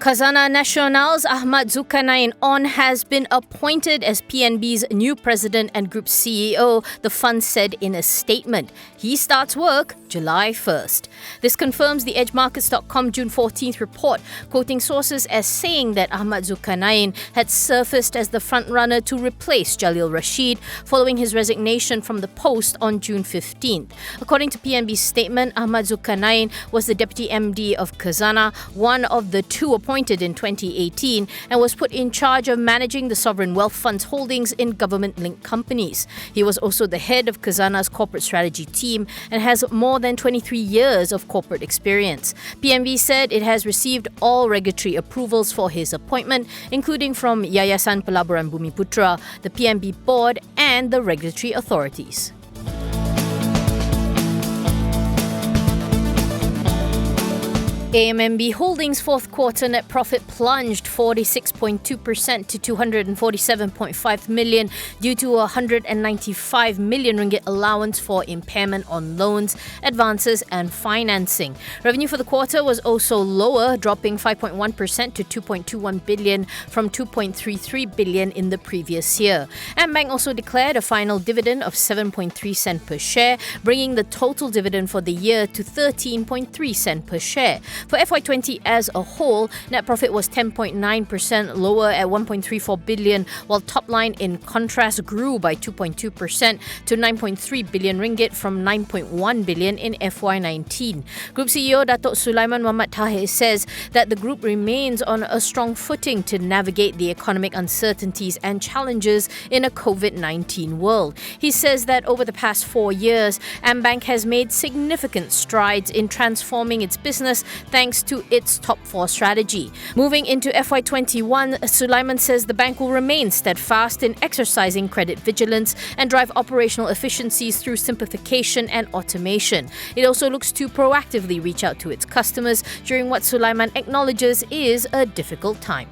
Khazanah Nasional's Ahmad Zulqarnain has been appointed as PNB's new president and group CEO, the fund said in a statement. He starts work July 1st. This confirms the EdgeMarkets.com June 14th report, quoting sources as saying that Ahmad Zulqarnain had surfaced as the frontrunner to replace Jalil Rashid following his resignation from the post on June 15th. According to PNB's statement, Ahmad Zulqarnain was the deputy MD of Khazanah, one of the two appointed in 2018, and was put in charge of managing the sovereign wealth fund's holdings in government-linked companies. He was also the head of Khazanah's corporate strategy team and has more than 23 years of corporate experience. PNB said it has received all regulatory approvals for his appointment, including from Yayasan Pelaburan Bumiputra, the PNB board, and the regulatory authorities. AMMB Holdings' fourth quarter net profit plunged 46.2% to 247.5 million due to a 195 million ringgit allowance for impairment on loans, advances and financing. Revenue for the quarter was also lower, dropping 5.1% to 2.21 billion from 2.33 billion in the previous year. MBank also declared a final dividend of 7.3 cent per share, bringing the total dividend for the year to 13.3 cent per share. For FY20 as a whole, net profit was 10.9% lower at 1.34 billion, while top line in contrast grew by 2.2% to 9.3 billion ringgit from 9.1 billion in FY19. Group CEO Datuk Sulaiman Muhammad Tahir says that the group remains on a strong footing to navigate the economic uncertainties and challenges in a COVID-19 world. He says that over the past 4 years, MBank has made significant strides in transforming its business thanks to its Top 4 strategy. Moving into FY21, Sulaiman says the bank will remain steadfast in exercising credit vigilance and drive operational efficiencies through simplification and automation. It also looks to proactively reach out to its customers during what Sulaiman acknowledges is a difficult time.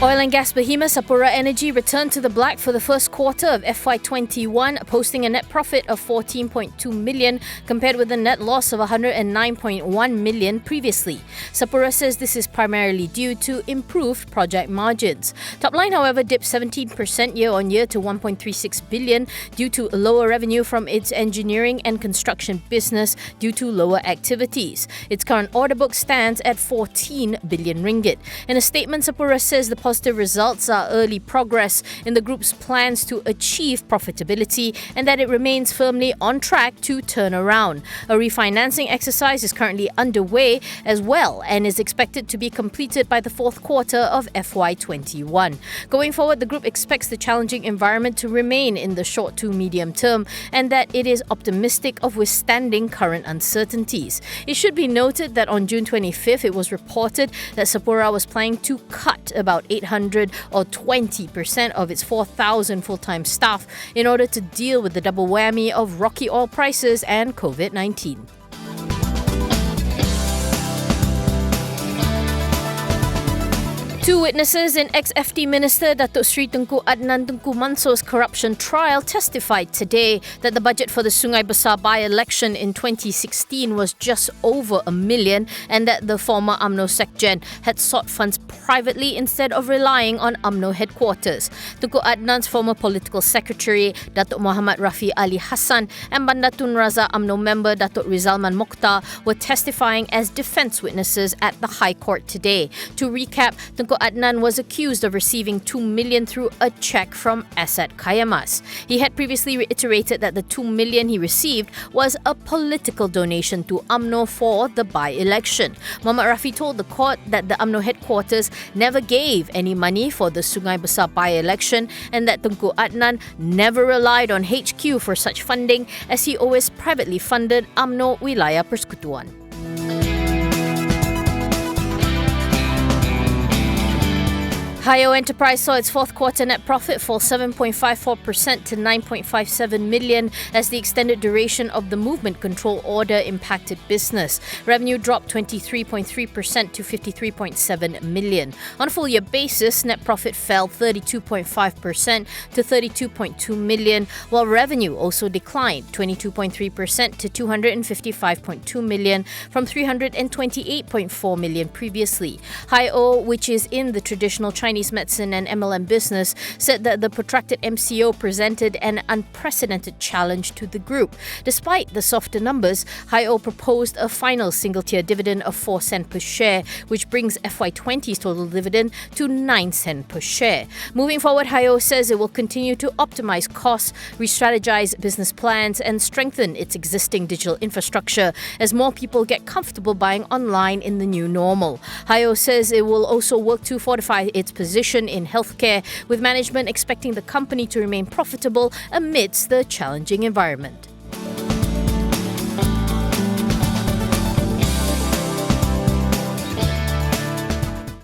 Oil and gas behemoth Sapura Energy returned to the black for the first quarter of FY21, posting a net profit of 14.2 million compared with a net loss of 109.1 million previously. Sapura says this is primarily due to improved project margins. Top line, however, dipped 17% year-on-year to 1.36 billion due to lower revenue from its engineering and construction business due to lower activities. Its current order book stands at 14 billion ringgit. In a statement, Sapura says the positive results are early progress in the group's plans to achieve profitability and that it remains firmly on track to turn around. A refinancing exercise is currently underway as well and is expected to be completed by the fourth quarter of FY21. Going forward, the group expects the challenging environment to remain in the short to medium term and that it is optimistic of withstanding current uncertainties. It should be noted that on June 25th, it was reported that Sapura was planning to cut about 800 or 20% of its 4,000 full-time staff in order to deal with the double whammy of rocky oil prices and COVID-19. Two witnesses in ex-FD Minister Datuk Sri Tunku Adnan Tunku Mansur's corruption trial testified today that the budget for the Sungai Besar by-election in 2016 was just over $1 million and that the former UMNO SecGen had sought funds privately instead of relying on UMNO headquarters. Tunku Adnan's former political secretary, Datuk Muhammad Rafi Ali Hassan, and Bandar Tun Razak UMNO member Datuk Rizalman Mokhtar were testifying as defence witnesses at the High Court today. To recap, Tunku Adnan was accused of receiving 2 million through a cheque from Asad Kayamas. He had previously reiterated that the 2 million he received was a political donation to UMNO for the by-election. Muhammad Rafi told the court that the UMNO headquarters never gave any money for the Sungai Besar by-election and that Tunku Adnan never relied on HQ for such funding as he always privately funded UMNO Wilayah Persekutuan. Hioh Enterprise saw its fourth quarter net profit fall 7.54% to 9.57 million as the extended duration of the movement control order impacted business. Revenue dropped 23.3% to 53.7 million. On a full year basis, net profit fell 32.5% to 32.2 million, while revenue also declined 22.3% to 255.2 million from 328.4 million previously. Hioh, which is in the traditional Chinese medicine and MLM business, said that the protracted MCO presented an unprecedented challenge to the group. Despite the softer numbers, Hioh proposed a final single-tier dividend of 4 cents per share, which brings FY20's total dividend to 9 cents per share. Moving forward, Hioh says it will continue to optimize costs, re-strategize business plans, and strengthen its existing digital infrastructure as more people get comfortable buying online in the new normal. Hioh says it will also work to fortify its position in healthcare, with management expecting the company to remain profitable amidst the challenging environment.